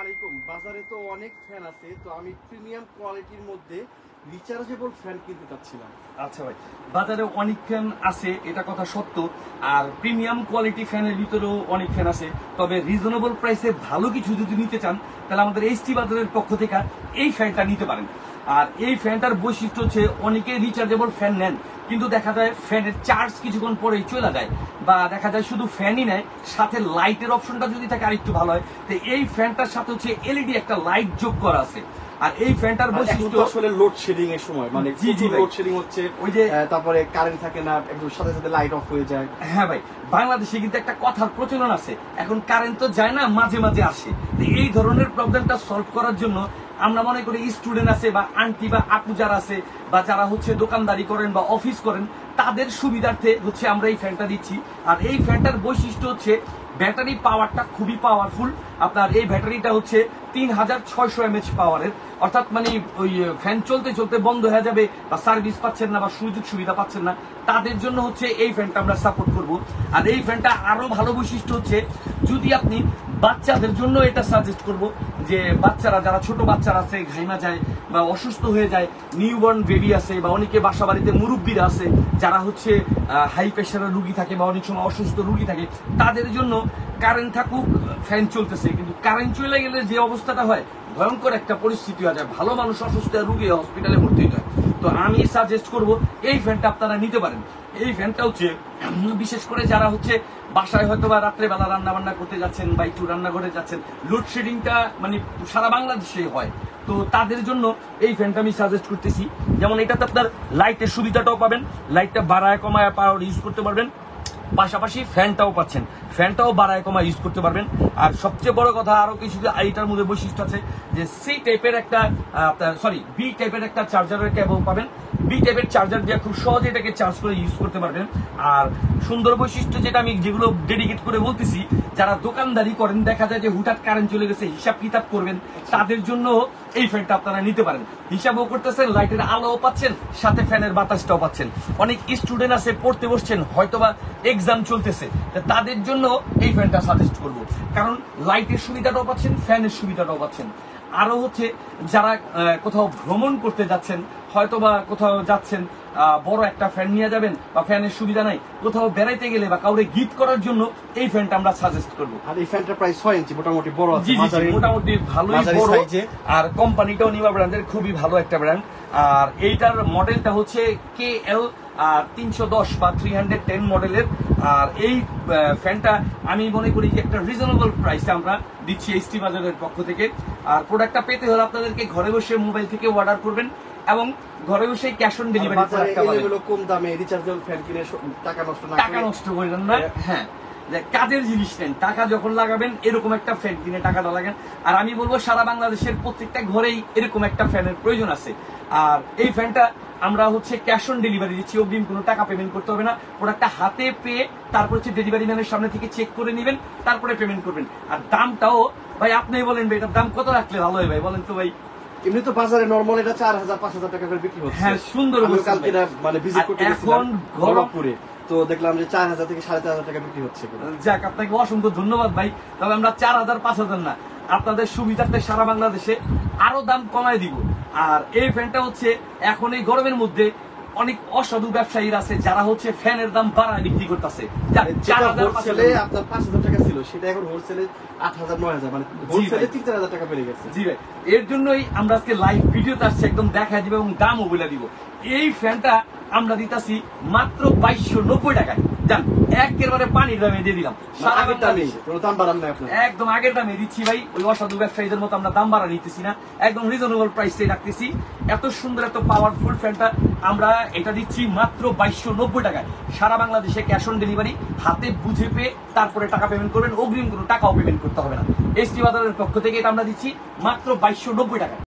আলাইকুম। বাজারে তো অনেক ফ্যান আছে, তো আমি প্রিমিয়াম কোয়ালিটির মধ্যে রিচার্জেবল ফ্যান কিনতে চাচ্ছিলাম। আচ্ছা ভাই, বাজারে অনেক ফ্যান আছে, এটা কথা সত্য। আর প্রিমিয়াম কোয়ালিটি ফ্যানের ভিতরেও অনেক ফ্যান আছে, তবে রিজনেবল প্রাইসে ভালো কিছু যদি নিতে চান তাহলে আমাদের এইচটি বাজারের পক্ষ থেকে এই ফ্যানটা নিতে পারেন। আর এই ফ্যানটার বৈশিষ্ট্য হচ্ছে অনেকে রিচার্জেবল ফ্যান নেন, কিন্তু দেখা যায় ফ্যানের চার্জ কিছুক্ষণ পরেই চলে যায়, বা দেখা যায় শুধু ফ্যানই নেয়, সাথে লাইটের অপশনটা যদি থাকে আরেকটু ভালো হয়। তো এই ফ্যানটার সাথে হচ্ছে এলইডি একটা লাইট যোগ করা আছে। আর এই ফ্যানটার বৈশিষ্ট্য আসলে লোডশেডিং এর সময় মানে লোডশেডিং হচ্ছে, ওই যে তারপরে কারেন্ট থাকে না, একদম সাথে সাথে লাইট অফ হয়ে যায়। হ্যাঁ ভাই, বাংলাদেশে কিন্তু একটা কথার প্রচলন আছে, এখন কারেন্ট তো যায় না, মাঝে মাঝে আসে। তো এই ধরনের প্রবলেমটা সলভ করার জন্য আমরা মনে করি স্টুডেন্ট আছে বা আন্টি বা আপু যারা আছে, বা যারা হচ্ছে দোকানদারি করেন বা অফিস করেন, তাদের সুবিধার্থে হচ্ছে আমরা এই ফ্যানটা দিচ্ছি। আর এই ফ্যানটার বৈশিষ্ট্য হচ্ছে ব্যাটারি পাওয়ারটা খুবই পাওয়ারফুল। আপনার এই ব্যাটারিটা হচ্ছে 3600 mAh পাওয়ারের, অর্থাৎ মানে ওই ফ্যান চলতে চলতে বন্ধ হয়ে যাবে বা সার্ভিস পাচ্ছেন না বা সুযোগ সুবিধা পাচ্ছেন না, তাদের জন্য হচ্ছে এই ফ্যানটা আমরা সাপোর্ট করব। আর এই ফ্যানটা আরো ভালো বৈশিষ্ট্য হচ্ছে, যদি আপনি বাচ্চাদের জন্য এটা সাজেস্ট করব, যে বাচ্চারা যারা ছোট বাচ্চারা আছে, ঘাইমা যায় বা অসুস্থ হয়ে যায়, নিউবর্ন বেবি আছে, বা অনেকে বাসা বাড়িতে মুরব্বীরা আছে যারা হচ্ছে হাই প্রেশারের রুগী থাকে বা অনেক সময় অসুস্থ রুগী থাকে, তাদের জন্য কারেন্ট থাকুক, ফ্যান চলতেছে, কিন্তু কারেন্ট চলে গেলে যে অবস্থাটা হয়, ভয়ঙ্কর একটা পরিস্থিতি হয়ে যায়, ভালো মানুষ অসুস্থ রুগী হসপিটালে ভর্তি হয়। তো আমি সাজেস্ট করব এই ফ্যানটা আপনারা নিতে পারেন। এই ফ্যানটা হচ্ছে বিশেষ করে যারা হচ্ছে বাসায় হয়তো বা রাত্রেবেলা রান্না বান্না করতে যাচ্ছেন বা একটু রান্নাঘরে যাচ্ছেন, লোডশেডিংটা মানে সারা বাংলাদেশে হয়, তো তাদের জন্য এই ফ্যানটা আমি সাজেস্ট করতেছি। যেমন এটাতে আপনার লাইটের সুবিধাটাও পাবেন, লাইটটা বাড়ায় কমায় পাওয়ার ইউজ করতে পারবেন, পাশাপাশি ফ্যানটাও পাচ্ছেন, ফ্যানটাও বাড়ায় কমায় ইউজ করতে পারবেন। আর সবচেয়ে বড় কথা আরো কিছু এইটার মধ্যে বৈশিষ্ট্য আছে, যে সি টাইপের একটা বি টাইপের একটা চার্জারের কেবল পাবেন। বি টাইপের চার্জার দিয়ে খুব সহজে এটাকে চার্জ করে ইউজ করতে পারবেন। আর সুন্দর বৈশিষ্ট্য যেটা আমি যেগুলো ডেডিকেট করে বলতেছি, যারা দোকানদারি করেন, দেখা যায় যে হুঠাৎ কারেন্ট চলে গেছে, হিসাব কিতাব করবেন, তাদের জন্য এই ফ্যানটা আপনারা নিতে পারেন। হিসাবও করতেছেন, লাইটের আলোও পাচ্ছেন, সাথে ফ্যানের বাতাসটাও পাচ্ছেন। অনেক স্টুডেন্ট আছে, পড়তে বসছেন, হয়তোবা এক্সাম চলতেছে, তাদের জন্য এই ফ্যানটা সাজেস্ট করব, কারণ লাইটের সুবিধাটাও পাচ্ছেন, ফ্যানের সুবিধাটাও পাচ্ছেন। আরো হচ্ছে যারা কোথাও ভ্রমণ করতে যাচ্ছেন, হয়তোবা কোথাও যাচ্ছেন, বড় একটা ফ্যান নিয়ে যাবেন বা ফ্যানের সুবিধা নাই, কোথাও বেড়াইতে গেলে বা কাউরে গিফট করার জন্য এই ফ্যানটা আমরা সাজেস্ট করবো। আর এই ফ্যানটা প্রায় 6 ইঞ্চি, মোটামুটি বড় আছে, মোটামুটি ভালোই বড়। আর কোম্পানিটাও নিমা ব্র্যান্ডের, খুবই ভালো একটা ব্র্যান্ড। আর এইটার মডেলটা হচ্ছে KL 310 বা 310 মডেলের। আর এই ফ্যানটা আমি মনে করি যে একটা রিজনেবল প্রাইসে আমরা দিচ্ছি এইচটি বাজারের পক্ষ থেকে। আর প্রোডাক্টটা পেতে হলে আপনাদেরকে ঘরে বসে মোবাইল থেকে অর্ডার করবেন এবং ঘরে বসে ক্যাশ অন ডেলিভারি কম দামে রিচার্জেবল ফ্যান কিনে টাকা নষ্ট করেন না। হ্যাঁ, কাজের জিনিস নেন, টাকা যখন লাগাবেন এরকম একটা ফ্যান কিনে টাকাটা লাগান। আর আমি বলবো সারা বাংলাদেশের প্রত্যেকটা ঘরেই এরকম একটা ফ্যানের প্রয়োজন আছে। আর এই ফ্যানটা আমরা হচ্ছে ক্যাশ অন ডেলিভারি দিচ্ছি, অগ্রিম কোনো টাকা পেমেন্ট করতে হবে না। প্রোডাক্টটা হাতে পেয়ে তারপর হচ্ছে ডেলিভারি ম্যানের সামনে থেকে চেক করে নেবেন, তারপরে পেমেন্ট করবেন। আর দামটাও ভাই আপনি বলেন ভাই, এটার দাম কত রাখলে ভালো হয় ভাই, বলেন তো ভাই? এমনি তো বাজারে নরমাল এটা 4000-5000 টাকা করে বিক্রি হচ্ছে। হ্যাঁ, সুন্দর। কালকে মানে ভিজিট করতে গেছিলাম গরমপুরে, তো দেখলাম যে 4000 থেকে 4500 টাকা বিক্রি হচ্ছে। যাক, আপনাকে অসংখ্য ধন্যবাদ ভাই। তবে আমরা 4000-5000 না, আপনাদের সুবিধার্থে সারা বাংলাদেশে আরো দাম কমায় দিব। আর এই ফ্যানটা হচ্ছে এখন এই গরমের মধ্যে অনেক অসাধু ব্যবসায়ীরা আছে যারা হচ্ছে ফ্যানের দাম বাড়ায় বিক্রি করতেছে। আপনার 5000 টাকা ছিল, সেটা এখন হোলসেলে 8000-9000, মানে হোলসেলে 3000 টাকা বেড়ে গেছে। জি ভাই, এর জন্যই আমরা আজকে লাইভ ভিডিওতে আসছি, একদম দেখা দিব এবং দামও বলে দিব। এই ফ্যানটা আমরা দিতাছি মাত্র 2290 টাকায়। জান, একেবারে পানির দামে দিয়ে দিলাম, একদম আগের দামে দিচ্ছি ভাই। ওই অসাধু ব্যবসায়ীদের মতো আমরা দাম বাড়া নিতেছি না, একদম রিজনেবল প্রাইসটাই রাখতেছি। এত সুন্দর এত পাওয়ারফুল ফ্যানটা আমরা এটা দিচ্ছি মাত্র 2290 টাকায়। সারা বাংলাদেশে ক্যাশ অন ডেলিভারি, হাতে বুঝে পেয়ে তারপরে টাকা পেমেন্ট করবেন, অগ্রিম কোনো টাকাও পেমেন্ট করতে হবে না। এইচটি বাজারের পক্ষ থেকে এটা আমরা দিচ্ছি মাত্র 2290 টাকায়।